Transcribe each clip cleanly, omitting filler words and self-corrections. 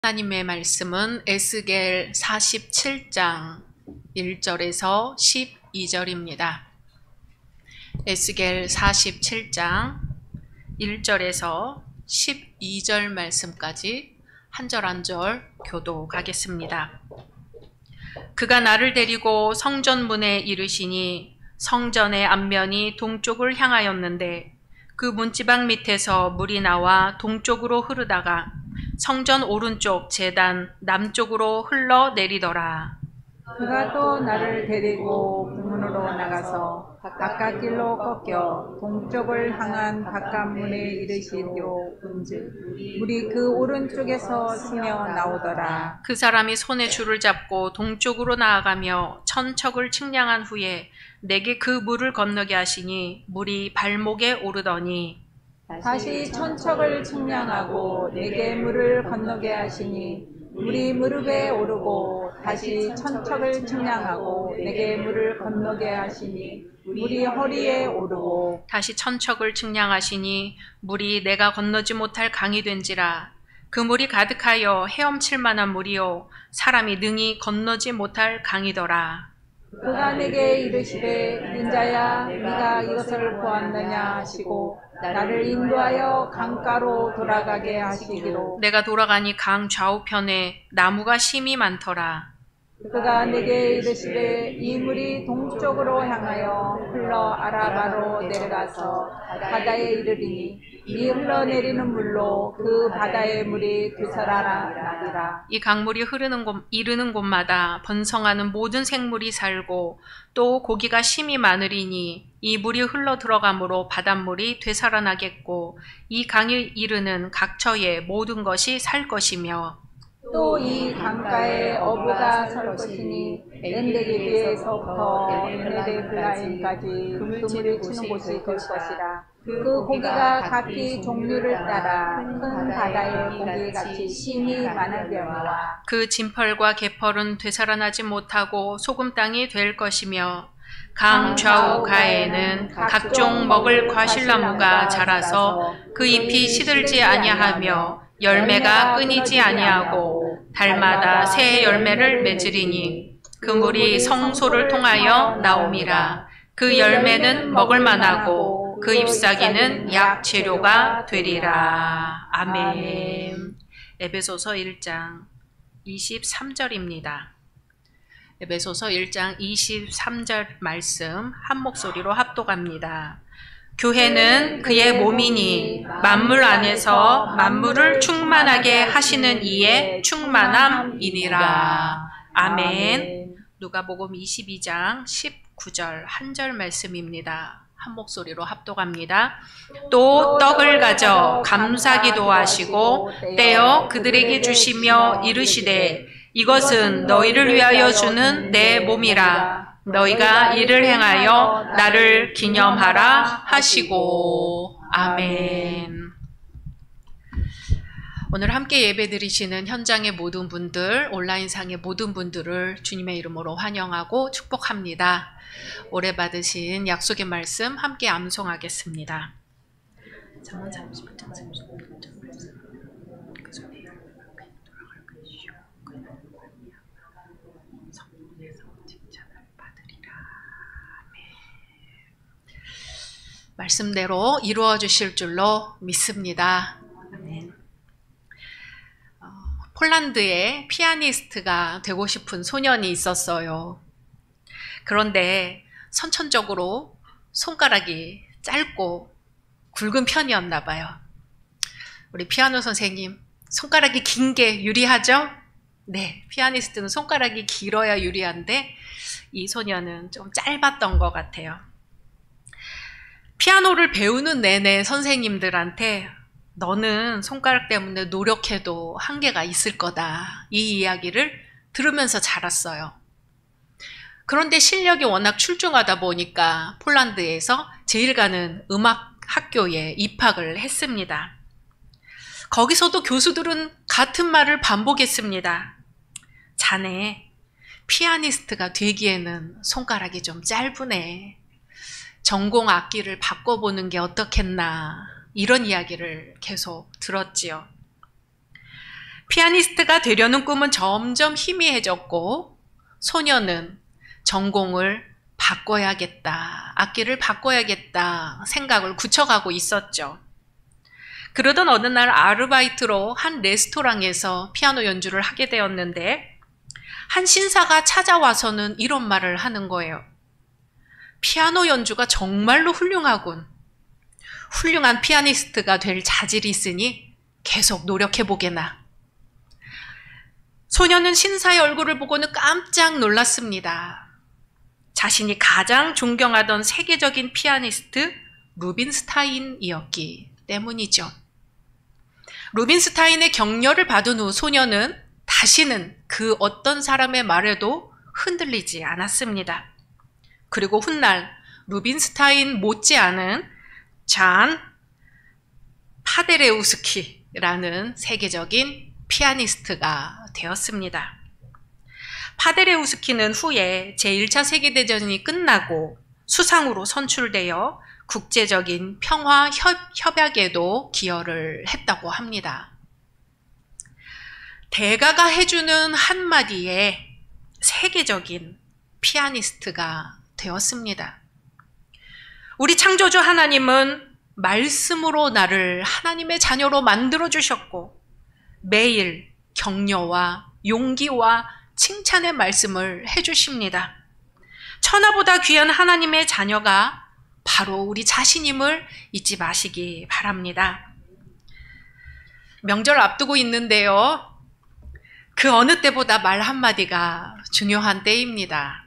하나님의 말씀은 에스겔 47장 1절에서 12절입니다. 에스겔 47장 1절에서 12절 말씀까지 한 절 한 절 교독하겠습니다. 그가 나를 데리고 성전 문에 이르시니 성전의 앞면이 동쪽을 향하였는데 그 문지방 밑에서 물이 나와 동쪽으로 흐르다가 성전 오른쪽 제단 남쪽으로 흘러내리더라. 그가 또 나를 데리고 북문으로 나가서 바깥길로 꺾여 동쪽을 향한 바깥문에 이르시려 본즉 물이 그 오른쪽에서 스며 나오더라. 그 사람이 손에 줄을 잡고 동쪽으로 나아가며 천척을 측량한 후에 내게 그 물을 건너게 하시니 물이 발목에 오르더니 다시 천척을 측량하고 내게 물을 건너게 하시니 물이 무릎에 오르고 다시 천척을 측량하고 내게 물을 건너게 하시니 물이 허리에 오르고 다시 천척을 측량하시니 물이 내가 건너지 못할 강이 된지라. 그 물이 가득하여 헤엄칠 만한 물이요 사람이 능히 건너지 못할 강이더라. 그가 내게 이르시되 인자야 네가 이것을 보았느냐 하시고 나를 인도하여 강가로 돌아가게 하시기로. 내가 돌아가니 강 좌우편에 나무가 심이 많더라. 그가 내게 이르시되 이 물이 동쪽으로 향하여 흘러 아라바로 내려가서 바다에 이르리니 이 흘러내리는 물로 그 바다의 물이 되살아나리라. 이 강물이 이르는 곳마다 번성하는 모든 생물이 살고 또 고기가 심이 많으리니 이 물이 흘러 들어가므로 바닷물이 되살아나겠고 이 강이 이르는 각처의 모든 것이 살 것이며 또 이 강가에 어부가 설 것이니 엔게디에서부터 에네데블라임까지 그물을 치는 곳이 될 것이라. 그 고기가 각기 종류를 따라 큰 바다의 고기같이 심이 많으려니와 그 진펄과 개펄은 되살아나지 못하고 소금 땅이 될 것이며 강 좌우 가에는 각종 먹을 과실나무가 자라서 그 잎이 시들지 아니하며 열매가 끊이지 아니하고 달마다 새 열매를 맺으리니 그 물이 성소를 통하여 나옴이라. 그 열매는 먹을 만하고 그 잎사귀는 약 재료가 되리라. 아멘. 에베소서 1장 23절입니다. 에베소서 1장 23절 말씀 한 목소리로 합독합니다. 교회는 그의 몸이니 만물 안에서 만물을 충만하게 하시는 이의 충만함이니라. 아멘. 누가복음 22장 19절 한 절 말씀입니다. 한 목소리로 합독합니다. 또 떡을 가져 감사기도 하시고 떼어 그들에게 주시며 이르시되 이것은 너희를 위하여 주는 내 몸이라. 너희가 이를 행하여 나를 기념하라 하시고. 아멘. 오늘 함께 예배드리시는 현장의 모든 분들, 온라인상의 모든 분들을 주님의 이름으로 환영하고 축복합니다. 올해 받으신 약속의 말씀 함께 암송하겠습니다. 말씀대로 이루어 주실 줄로 믿습니다. 아멘. 폴란드에 피아니스트가 되고 싶은 소년이 있었어요. 그런데 선천적으로 손가락이 짧고 굵은 편이었나 봐요. 우리 피아노 선생님, 손가락이 긴 게 유리하죠? 네, 피아니스트는 손가락이 길어야 유리한데 이 소년은 좀 짧았던 것 같아요. 피아노를 배우는 내내 선생님들한테 너는 손가락 때문에 노력해도 한계가 있을 거다. 이 이야기를 들으면서 자랐어요. 그런데 실력이 워낙 출중하다 보니까 폴란드에서 제일 가는 음악 학교에 입학을 했습니다. 거기서도 교수들은 같은 말을 반복했습니다. 자네, 피아니스트가 되기에는 손가락이 좀 짧으네. 전공 악기를 바꿔보는 게 어떻겠나. 이런 이야기를 계속 들었지요. 피아니스트가 되려는 꿈은 점점 희미해졌고 소녀는 전공을 바꿔야겠다, 악기를 바꿔야겠다 생각을 굳혀가고 있었죠. 그러던 어느 날 아르바이트로 한 레스토랑에서 피아노 연주를 하게 되었는데 한 신사가 찾아와서는 이런 말을 하는 거예요. 피아노 연주가 정말로 훌륭하군. 훌륭한 피아니스트가 될 자질이 있으니 계속 노력해보게나. 소녀는 신사의 얼굴을 보고는 깜짝 놀랐습니다. 자신이 가장 존경하던 세계적인 피아니스트 루빈스타인이었기 때문이죠. 루빈스타인의 격려를 받은 후 소녀는 다시는 그 어떤 사람의 말에도 흔들리지 않았습니다. 그리고 훗날 루빈스타인 못지않은 잔 파데레우스키라는 세계적인 피아니스트가 되었습니다. 파데레우스키는 후에 제1차 세계대전이 끝나고 수상으로 선출되어 국제적인 평화 협약에도 기여를 했다고 합니다. 대가가 해주는 한마디에 세계적인 피아니스트가 되었습니다. 우리 창조주 하나님은 말씀으로 나를 하나님의 자녀로 만들어 주셨고 매일 격려와 용기와 칭찬의 말씀을 해주십니다. 천하보다 귀한 하나님의 자녀가 바로 우리 자신임을 잊지 마시기 바랍니다. 명절 앞두고 있는데요. 그 어느 때보다 말 한마디가 중요한 때입니다.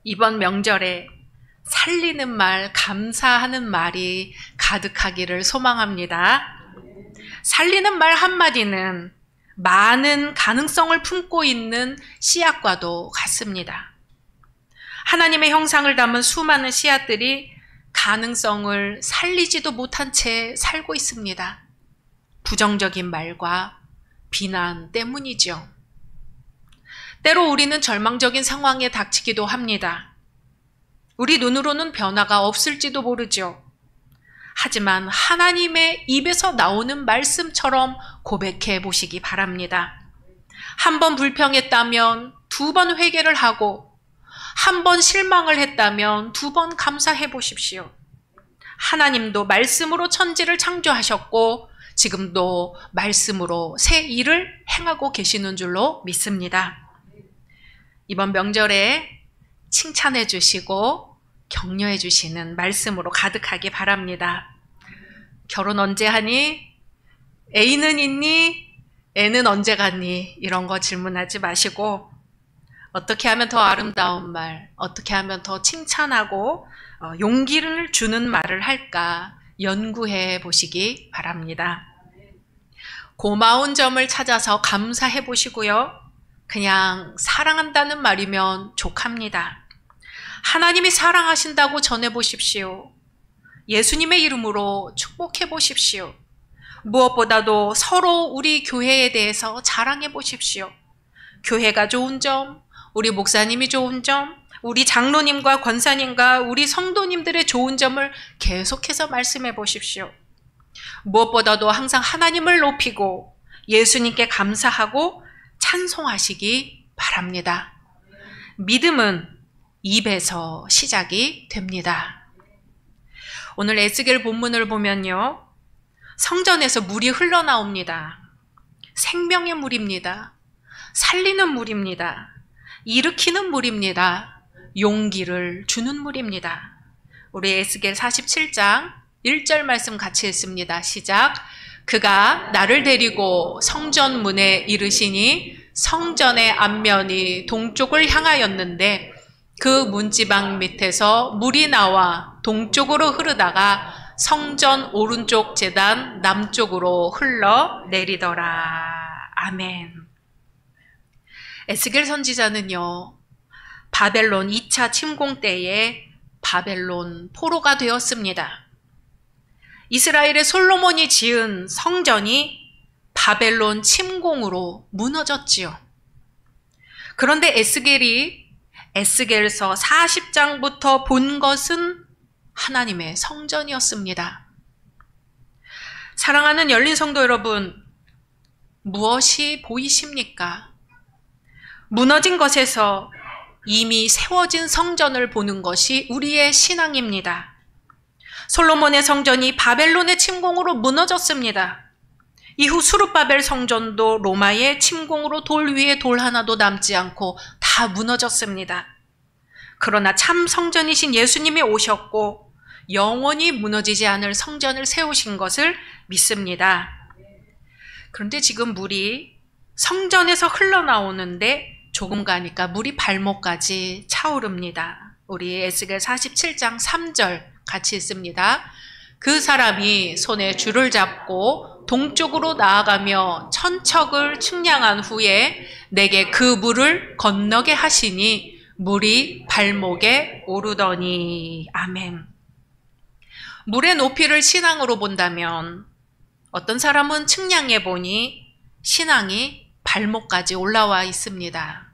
이번 명절에 살리는 말, 감사하는 말이 가득하기를 소망합니다. 살리는 말 한마디는 많은 가능성을 품고 있는 씨앗과도 같습니다. 하나님의 형상을 담은 수많은 씨앗들이 가능성을 살리지도 못한 채 살고 있습니다. 부정적인 말과 비난 때문이죠. 때로 우리는 절망적인 상황에 닥치기도 합니다. 우리 눈으로는 변화가 없을지도 모르죠. 하지만 하나님의 입에서 나오는 말씀처럼 고백해 보시기 바랍니다. 한 번 불평했다면 2번 회개를 하고 한 번 실망을 했다면 2번 감사해 보십시오. 하나님도 말씀으로 천지를 창조하셨고 지금도 말씀으로 새 일을 행하고 계시는 줄로 믿습니다. 이번 명절에 칭찬해 주시고 격려해 주시는 말씀으로 가득하기 바랍니다. 결혼 언제 하니? 애인은 있니? 애는 언제 갔니? 이런 거 질문하지 마시고 어떻게 하면 더 아름다운 말, 어떻게 하면 더 칭찬하고 용기를 주는 말을 할까 연구해 보시기 바랍니다. 고마운 점을 찾아서 감사해 보시고요. 그냥 사랑한다는 말이면 족합니다. 하나님이 사랑하신다고 전해 보십시오. 예수님의 이름으로 축복해 보십시오. 무엇보다도 서로 우리 교회에 대해서 자랑해 보십시오. 교회가 좋은 점, 우리 목사님이 좋은 점, 우리 장로님과 권사님과 우리 성도님들의 좋은 점을 계속해서 말씀해 보십시오. 무엇보다도 항상 하나님을 높이고 예수님께 감사하고 찬송하시기 바랍니다. 믿음은 입에서 시작이 됩니다. 오늘 에스겔 본문을 보면요. 성전에서 물이 흘러나옵니다. 생명의 물입니다. 살리는 물입니다. 일으키는 물입니다. 용기를 주는 물입니다. 우리 에스겔 47장 1절 말씀 같이 읽습니다. 시작. 그가 나를 데리고 성전 문에 이르시니 성전의 앞면이 동쪽을 향하였는데 그 문지방 밑에서 물이 나와 동쪽으로 흐르다가 성전 오른쪽 제단 남쪽으로 흘러 내리더라. 아멘. 에스겔 선지자는요, 바벨론 2차 침공 때에 바벨론 포로가 되었습니다. 이스라엘의 솔로몬이 지은 성전이 바벨론 침공으로 무너졌지요. 그런데 에스겔서 40장부터 본 것은 하나님의 성전이었습니다. 사랑하는 열린 성도 여러분, 무엇이 보이십니까? 무너진 것에서 이미 세워진 성전을 보는 것이 우리의 신앙입니다. 솔로몬의 성전이 바벨론의 침공으로 무너졌습니다. 이후 수룹바벨 성전도 로마의 침공으로 돌 위에 돌 하나도 남지 않고 다 무너졌습니다. 그러나 참 성전이신 예수님이 오셨고 영원히 무너지지 않을 성전을 세우신 것을 믿습니다. 그런데 지금 물이 성전에서 흘러나오는데 조금 가니까 물이 발목까지 차오릅니다. 우리 에스겔 47장 3절 같이 읽습니다. 그 사람이 손에 줄을 잡고 동쪽으로 나아가며 천척을 측량한 후에 내게 그 물을 건너게 하시니 물이 발목에 오르더니. 아멘. 물의 높이를 신앙으로 본다면 어떤 사람은 측량해 보니 신앙이 발목까지 올라와 있습니다.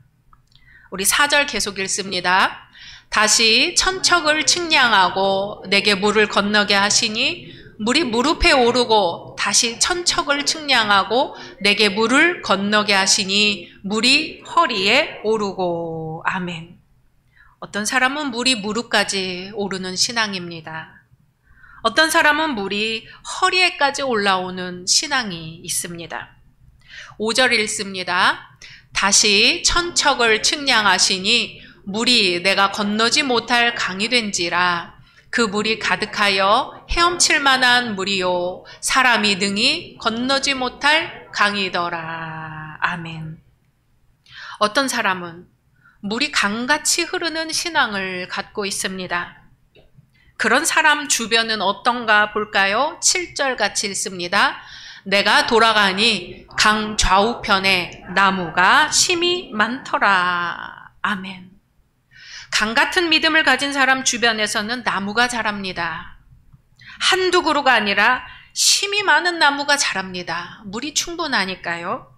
우리 4절 계속 읽습니다. 다시 천척을 측량하고 내게 물을 건너게 하시니 물이 무릎에 오르고 다시 천척을 측량하고 내게 물을 건너게 하시니 물이 허리에 오르고. 아멘. 어떤 사람은 물이 무릎까지 오르는 신앙입니다. 어떤 사람은 물이 허리에까지 올라오는 신앙이 있습니다. 5절 읽습니다. 다시 천척을 측량하시니 물이 내가 건너지 못할 강이 된지라. 그 물이 가득하여 헤엄칠 만한 물이요 사람이 능히 건너지 못할 강이더라. 아멘. 어떤 사람은 물이 강같이 흐르는 신앙을 갖고 있습니다. 그런 사람 주변은 어떤가 볼까요? 7절 같이 읽습니다. 내가 돌아가니 강 좌우편에 나무가 심이 많더라. 아멘. 강 같은 믿음을 가진 사람 주변에서는 나무가 자랍니다. 한두 그루가 아니라 심이 많은 나무가 자랍니다. 물이 충분하니까요.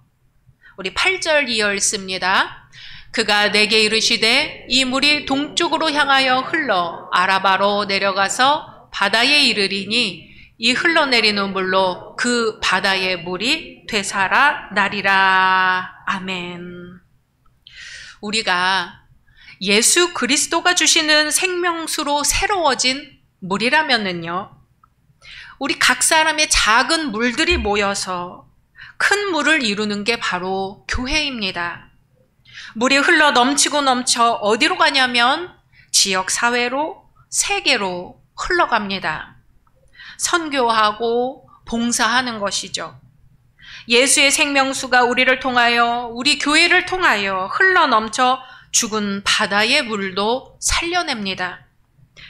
우리 8절 이어 읽습니다. 그가 내게 이르시되 이 물이 동쪽으로 향하여 흘러 아라바로 내려가서 바다에 이르리니 이 흘러내리는 물로 그 바다의 물이 되살아나리라. 아멘. 우리가 예수 그리스도가 주시는 생명수로 새로워진 물이라면은요, 우리 각 사람의 작은 물들이 모여서 큰 물을 이루는 게 바로 교회입니다. 물이 흘러 넘치고 넘쳐 어디로 가냐면 지역 사회로, 세계로 흘러갑니다. 선교하고 봉사하는 것이죠. 예수의 생명수가 우리를 통하여, 우리 교회를 통하여 흘러 넘쳐 죽은 바다의 물도 살려냅니다.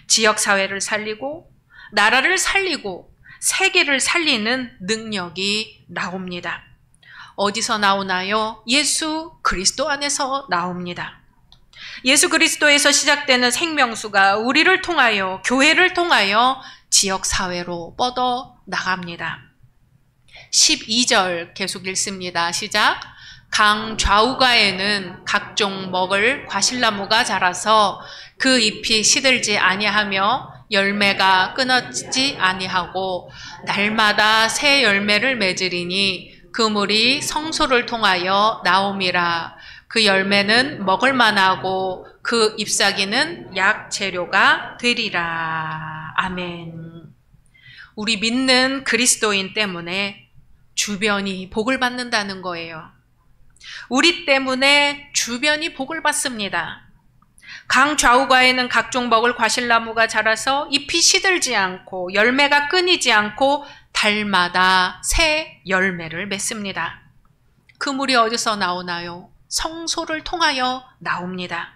지역 사회를 살리고 나라를 살리고 세계를 살리는 능력이 나옵니다. 어디서 나오나요? 예수 그리스도 안에서 나옵니다. 예수 그리스도에서 시작되는 생명수가 우리를 통하여, 교회를 통하여 지역 사회로 뻗어 나갑니다. 12절 계속 읽습니다. 시작. 강 좌우가에는 각종 먹을 과실나무가 자라서 그 잎이 시들지 아니하며 열매가 끊어지지 아니하고 날마다 새 열매를 맺으리니 그 물이 성소를 통하여 나옴이라. 그 열매는 먹을 만하고 그 잎사귀는 약 재료가 되리라. 아멘. 우리 믿는 그리스도인 때문에 주변이 복을 받는다는 거예요. 우리 때문에 주변이 복을 받습니다. 강 좌우가에는 각종 먹을 과실나무가 자라서 잎이 시들지 않고 열매가 끊이지 않고 달마다 새 열매를 맺습니다. 그 물이 어디서 나오나요? 성소를 통하여 나옵니다.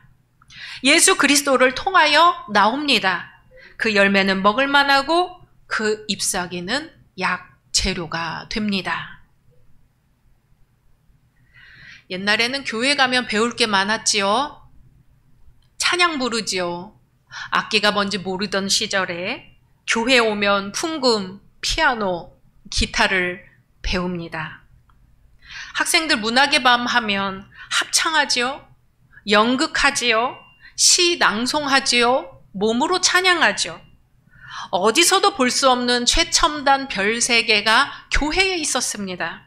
예수 그리스도를 통하여 나옵니다. 그 열매는 먹을 만하고 그 잎사귀는 약 재료가 됩니다. 옛날에는 교회 가면 배울 게 많았지요. 찬양 부르지요. 악기가 뭔지 모르던 시절에 교회 오면 풍금, 피아노, 기타를 배웁니다. 학생들 문학의 밤 하면 합창하지요. 연극하지요. 시 낭송하지요. 몸으로 찬양하죠. 어디서도 볼 수 없는 최첨단 별 세계가 교회에 있었습니다.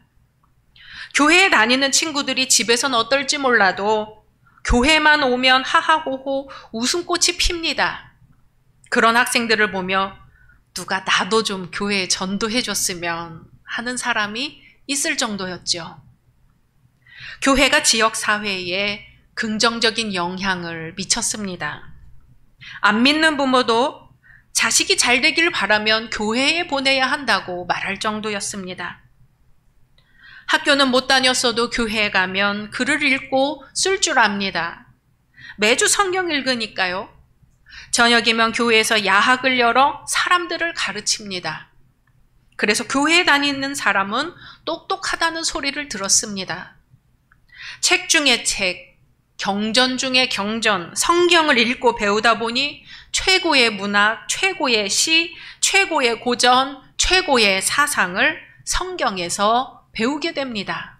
교회에 다니는 친구들이 집에서는 어떨지 몰라도 교회만 오면 하하호호 웃음꽃이 핍니다. 그런 학생들을 보며 누가 나도 좀 교회에 전도해 줬으면 하는 사람이 있을 정도였죠. 교회가 지역사회에 긍정적인 영향을 미쳤습니다. 안 믿는 부모도 자식이 잘 되길 바라면 교회에 보내야 한다고 말할 정도였습니다. 학교는 못 다녔어도 교회에 가면 글을 읽고 쓸 줄 압니다. 매주 성경 읽으니까요. 저녁이면 교회에서 야학을 열어 사람들을 가르칩니다. 그래서 교회에 다니는 사람은 똑똑하다는 소리를 들었습니다. 책 중에 책, 경전 중에 경전, 성경을 읽고 배우다 보니 최고의 문학, 최고의 시, 최고의 고전, 최고의 사상을 성경에서 배우게 됩니다.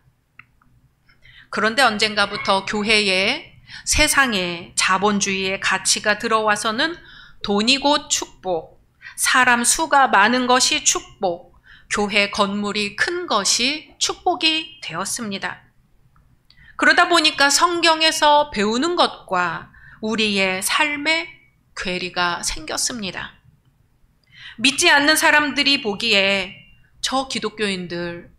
그런데 언젠가부터 교회에 세상에 자본주의의 가치가 들어와서는 돈이 곧 축복, 사람 수가 많은 것이 축복, 교회 건물이 큰 것이 축복이 되었습니다. 그러다 보니까 성경에서 배우는 것과 우리의 삶에 괴리가 생겼습니다. 믿지 않는 사람들이 보기에 저 기독교인들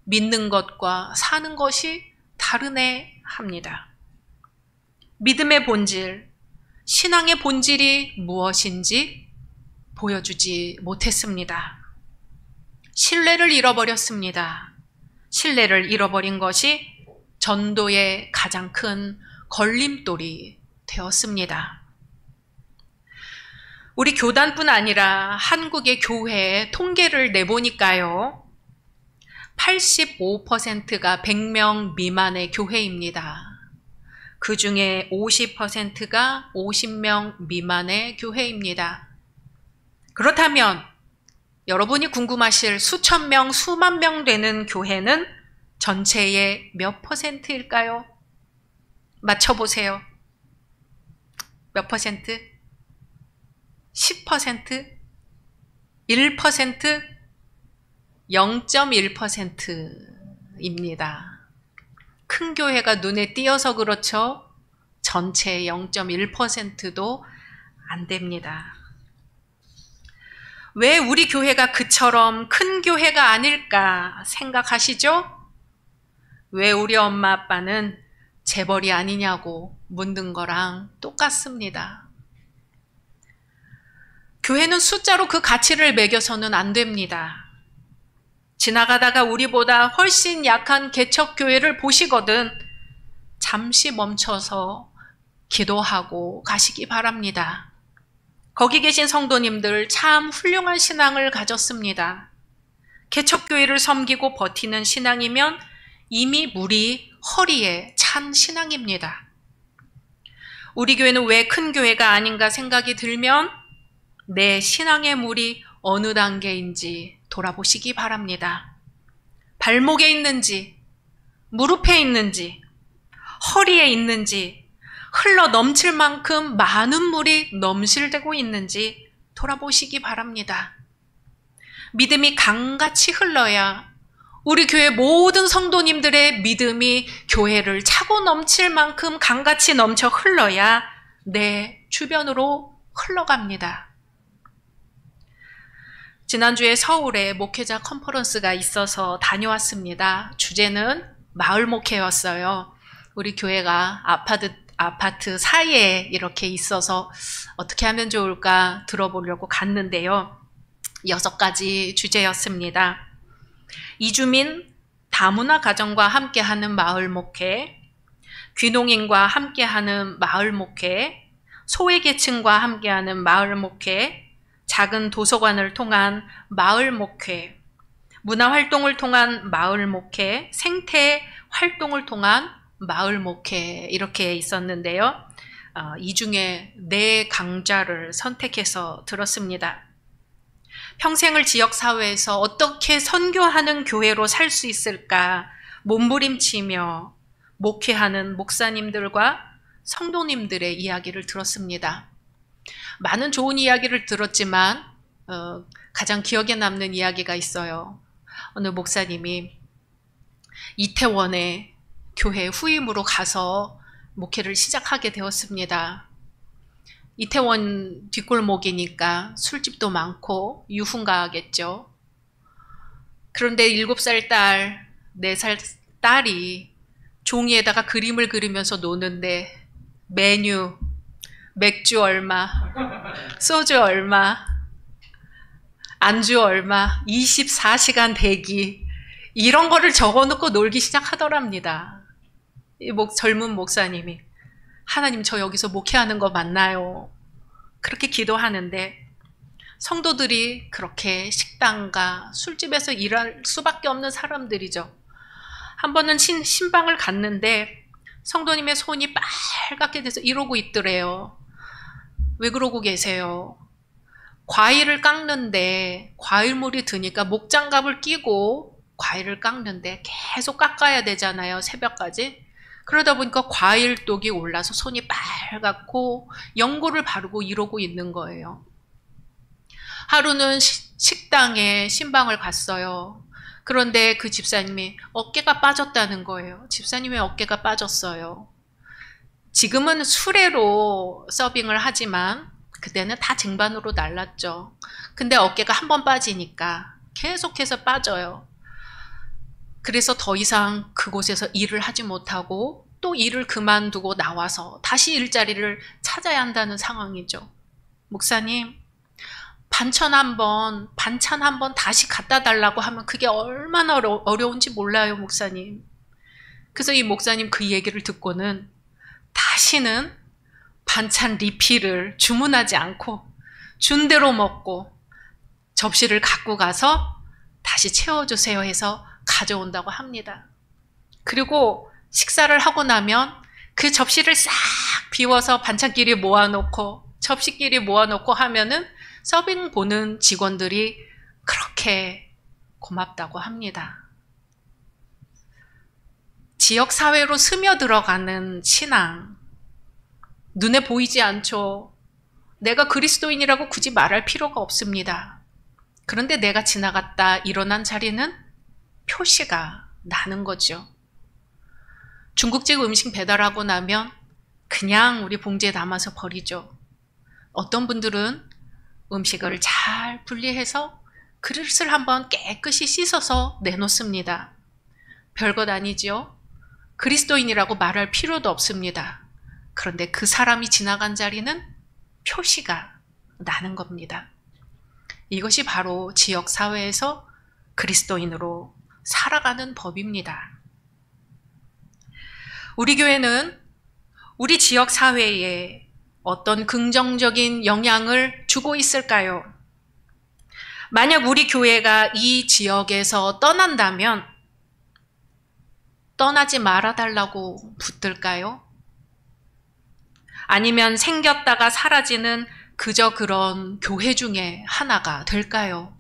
믿는 것과 사는 것이 다르네 합니다. 믿음의 본질, 신앙의 본질이 무엇인지 보여주지 못했습니다. 신뢰를 잃어버렸습니다. 신뢰를 잃어버린 것이 전도의 가장 큰 걸림돌이 되었습니다. 우리 교단뿐 아니라 한국의 교회 통계를 내보니까요. 85%가 100명 미만의 교회입니다. 그 중에 50%가 50명 미만의 교회입니다. 그렇다면 여러분이 궁금하실 수천 명, 수만 명 되는 교회는 전체의 몇 퍼센트일까요? 맞춰보세요. 몇 퍼센트? 10%? 1%? 0.1%입니다. 큰 교회가 눈에 띄어서 그렇죠. 전체 0.1%도 안 됩니다. 왜 우리 교회가 그처럼 큰 교회가 아닐까 생각하시죠? 왜 우리 엄마 아빠는 재벌이 아니냐고 묻는 거랑 똑같습니다. 교회는 숫자로 그 가치를 매겨서는 안 됩니다. 지나가다가 우리보다 훨씬 약한 개척교회를 보시거든 잠시 멈춰서 기도하고 가시기 바랍니다. 거기 계신 성도님들 참 훌륭한 신앙을 가졌습니다. 개척교회를 섬기고 버티는 신앙이면 이미 물이 허리에 찬 신앙입니다. 우리 교회는 왜 큰 교회가 아닌가 생각이 들면 내 신앙의 물이 어느 단계인지 돌아보시기 바랍니다. 발목에 있는지, 무릎에 있는지, 허리에 있는지, 흘러 넘칠 만큼 많은 물이 넘실대고 있는지 돌아보시기 바랍니다. 믿음이 강같이 흘러야 우리 교회 모든 성도님들의 믿음이 교회를 차고 넘칠 만큼 강같이 넘쳐 흘러야 내 주변으로 흘러갑니다. 지난주에 서울에 목회자 컨퍼런스가 있어서 다녀왔습니다. 주제는 마을 목회였어요. 우리 교회가 아파트 사이에 이렇게 있어서 어떻게 하면 좋을까 들어보려고 갔는데요. 6가지 주제였습니다. 이주민 다문화 가정과 함께하는 마을 목회, 귀농인과 함께하는 마을 목회, 소외계층과 함께하는 마을 목회, 작은 도서관을 통한 마을 목회, 문화활동을 통한 마을 목회, 생태 활동을 통한 마을 목회 이렇게 있었는데요. 이 중에 4강좌를 선택해서 들었습니다. 평생을 지역사회에서 어떻게 선교하는 교회로 살 수 있을까 몸부림치며 목회하는 목사님들과 성도님들의 이야기를 들었습니다. 많은 좋은 이야기를 들었지만 가장 기억에 남는 이야기가 있어요. 어느 목사님이 이태원에 교회 후임으로 가서 목회를 시작하게 되었습니다. 이태원 뒷골목이니까 술집도 많고 유흥가겠죠. 그런데 7살 딸, 4살 딸이 종이에다가 그림을 그리면서 노는데 메뉴, 맥주 얼마, 소주 얼마, 안주 얼마, 24시간 대기, 이런 거를 적어놓고 놀기 시작하더랍니다. 이 젊은 목사님이 하나님, 저 여기서 목회하는 거 맞나요? 그렇게 기도하는데 성도들이 그렇게 식당과 술집에서 일할 수밖에 없는 사람들이죠. 한 번은 신방을 갔는데 성도님의 손이 빨갛게 돼서 이러고 있더래요. 왜 그러고 계세요? 과일을 깎는데 과일물이 드니까 목장갑을 끼고 과일을 깎는데 계속 깎아야 되잖아요, 새벽까지. 그러다 보니까 과일독이 올라서 손이 빨갛고 연고를 바르고 이러고 있는 거예요. 하루는 식당에 신방을 갔어요. 그런데 그 집사님이 어깨가 빠졌다는 거예요. 집사님의 어깨가 빠졌어요. 지금은 수레로 서빙을 하지만 그때는 다 쟁반으로 날랐죠. 근데 어깨가 한 번 빠지니까 계속해서 빠져요. 그래서 더 이상 그곳에서 일을 하지 못하고 또 일을 그만두고 나와서 다시 일자리를 찾아야 한다는 상황이죠. 목사님, 반찬 한 번 다시 갖다 달라고 하면 그게 얼마나 어려운지 몰라요, 목사님. 그래서 이 목사님 그 얘기를 듣고는 다시는 반찬 리필을 주문하지 않고 준 대로 먹고 접시를 갖고 가서 다시 채워주세요 해서 가져온다고 합니다. 그리고 식사를 하고 나면 그 접시를 싹 비워서 반찬끼리 모아놓고 접시끼리 모아놓고 하면은 서빙 보는 직원들이 그렇게 고맙다고 합니다. 지역사회로 스며들어가는 신앙, 눈에 보이지 않죠. 내가 그리스도인이라고 굳이 말할 필요가 없습니다. 그런데 내가 지나갔다 일어난 자리는 표시가 나는 거죠. 중국집 음식 배달하고 나면 그냥 우리 봉지에 담아서 버리죠. 어떤 분들은 음식을 잘 분리해서 그릇을 한번 깨끗이 씻어서 내놓습니다. 별것 아니죠. 그리스도인이라고 말할 필요도 없습니다. 그런데 그 사람이 지나간 자리는 표시가 나는 겁니다. 이것이 바로 지역사회에서 그리스도인으로 살아가는 법입니다. 우리 교회는 우리 지역사회에 어떤 긍정적인 영향을 주고 있을까요? 만약 우리 교회가 이 지역에서 떠난다면 떠나지 말아달라고 붙들까요? 아니면 생겼다가 사라지는 그저 그런 교회 중에 하나가 될까요?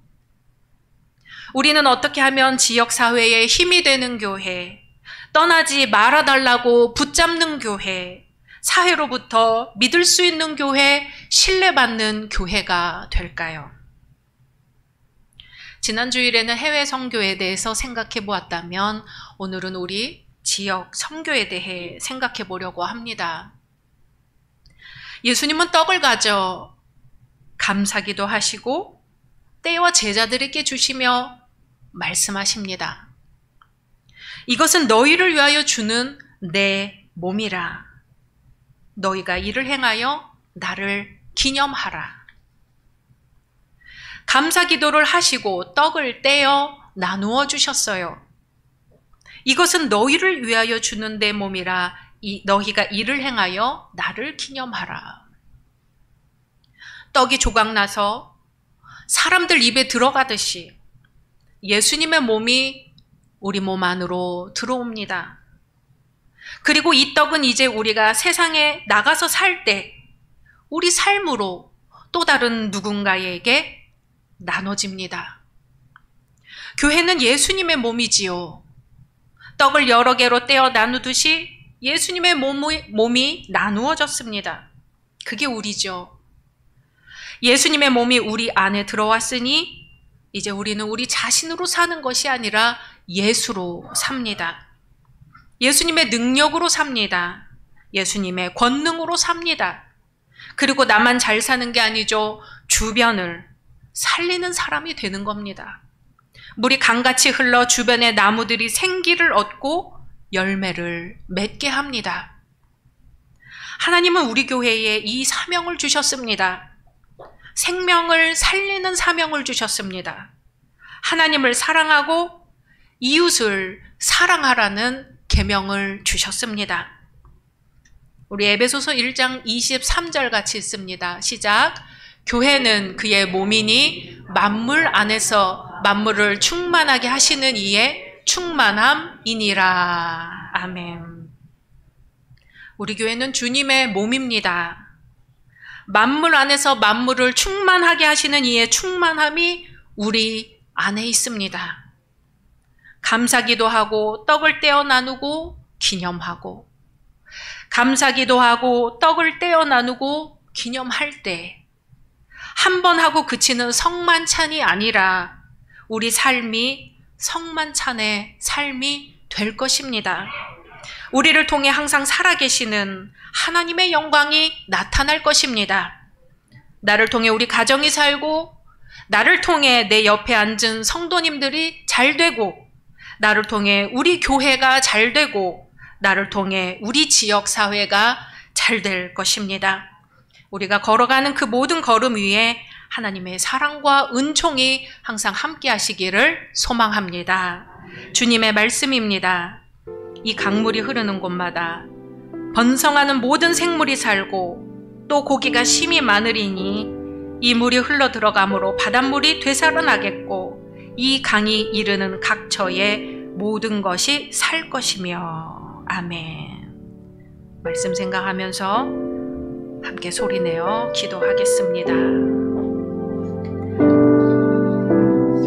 우리는 어떻게 하면 지역사회에 힘이 되는 교회, 떠나지 말아달라고 붙잡는 교회, 사회로부터 믿을 수 있는 교회, 신뢰받는 교회가 될까요? 지난 주일에는 해외 선교에 대해서 생각해 보았다면 오늘은 우리 지역 선교에 대해 생각해 보려고 합니다. 예수님은 떡을 가져 감사기도 하시고 떼어 제자들에게 주시며 말씀하십니다. 이것은 너희를 위하여 주는 내 몸이라. 너희가 이를 행하여 나를 기념하라. 감사기도를 하시고 떡을 떼어 나누어 주셨어요. 이것은 너희를 위하여 주는 내 몸이라. 너희가 이를 행하여 나를 기념하라. 떡이 조각나서 사람들 입에 들어가듯이 예수님의 몸이 우리 몸 안으로 들어옵니다. 그리고 이 떡은 이제 우리가 세상에 나가서 살 때 우리 삶으로 또 다른 누군가에게 나눠집니다. 교회는 예수님의 몸이지요. 떡을 여러 개로 떼어 나누듯이 예수님의 몸이 나누어졌습니다. 그게 우리죠. 예수님의 몸이 우리 안에 들어왔으니 이제 우리는 우리 자신으로 사는 것이 아니라 예수로 삽니다. 예수님의 능력으로 삽니다. 예수님의 권능으로 삽니다. 그리고 나만 잘 사는 게 아니죠. 주변을 살리는 사람이 되는 겁니다. 물이 강같이 흘러 주변의 나무들이 생기를 얻고 열매를 맺게 합니다. 하나님은 우리 교회에 이 사명을 주셨습니다. 생명을 살리는 사명을 주셨습니다. 하나님을 사랑하고 이웃을 사랑하라는 계명을 주셨습니다. 우리 에베소서 1장 23절 같이 있습니다. 시작. 교회는 그의 몸이니 만물 안에서 만물을 충만하게 하시는 이의 충만함이니라. 아멘. 우리 교회는 주님의 몸입니다. 만물 안에서 만물을 충만하게 하시는 이의 충만함이 우리 안에 있습니다. 감사기도 하고 떡을 떼어 나누고 기념하고, 감사기도 하고 떡을 떼어 나누고 기념할 때 한 번 하고 그치는 성만찬이 아니라 우리 삶이 성만찬의 삶이 될 것입니다. 우리를 통해 항상 살아계시는 하나님의 영광이 나타날 것입니다. 나를 통해 우리 가정이 살고, 나를 통해 내 옆에 앉은 성도님들이 잘 되고, 나를 통해 우리 교회가 잘 되고, 나를 통해 우리 지역 사회가 잘 될 것입니다. 우리가 걸어가는 그 모든 걸음 위에 하나님의 사랑과 은총이 항상 함께 하시기를 소망합니다. 주님의 말씀입니다. 이 강물이 흐르는 곳마다 번성하는 모든 생물이 살고 또 고기가 심이 많으리니 이 물이 흘러 들어가므로 바닷물이 되살아나겠고 이 강이 이르는 각처에 모든 것이 살 것이며. 아멘. 말씀 생각하면서 함께 소리내어 기도하겠습니다.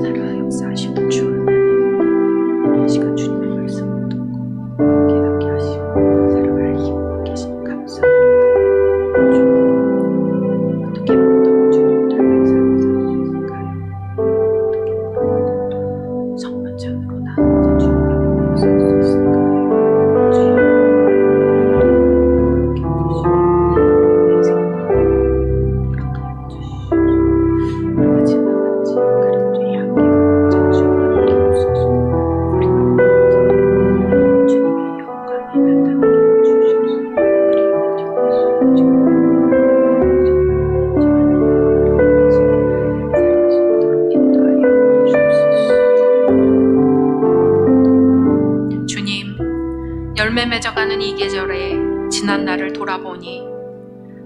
나라 역사하시는 주 하나님, 이 시간 주님의 말씀을 듣고 깨닫게 하시고 살아갈 힘과 계신 감사합니다. 주님, 어떻게 하면 더 주님 닮은 삶을 살 수 있을까요? 어떻게 하면 성만찬으로 나아가서 주님의 몸을 살 수 있을까요? 주님, 열매 맺어가는 이 계절에 지난 날을 돌아보니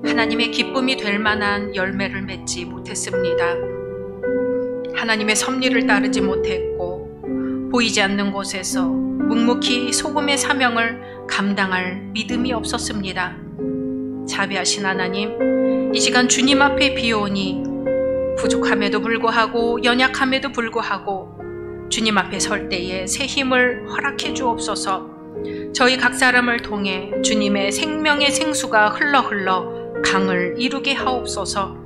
하나님의 기쁨이 될 만한 열매를 맺지 못했습니다. 하나님의 섭리를 따르지 못했고 보이지 않는 곳에서 묵묵히 소금의 사명을 감당할 믿음이 없었습니다. 자비하신 하나님, 이 시간 주님 앞에 비오니 부족함에도 불구하고 연약함에도 불구하고 주님 앞에 설 때에 새 힘을 허락해 주옵소서. 저희 각 사람을 통해 주님의 생명의 생수가 흘러 강을 이루게 하옵소서.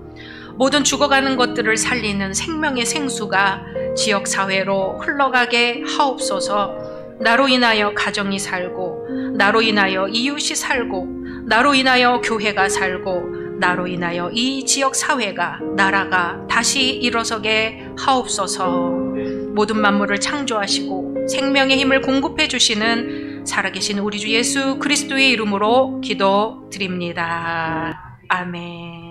모든 죽어가는 것들을 살리는 생명의 생수가 지역사회로 흘러가게 하옵소서. 나로 인하여 가정이 살고, 나로 인하여 이웃이 살고, 나로 인하여 교회가 살고, 나로 인하여 이 지역사회가, 나라가 다시 일어서게 하옵소서. 모든 만물을 창조하시고 생명의 힘을 공급해 주시는 살아계신 우리 주 예수 그리스도의 이름으로 기도드립니다. 아멘.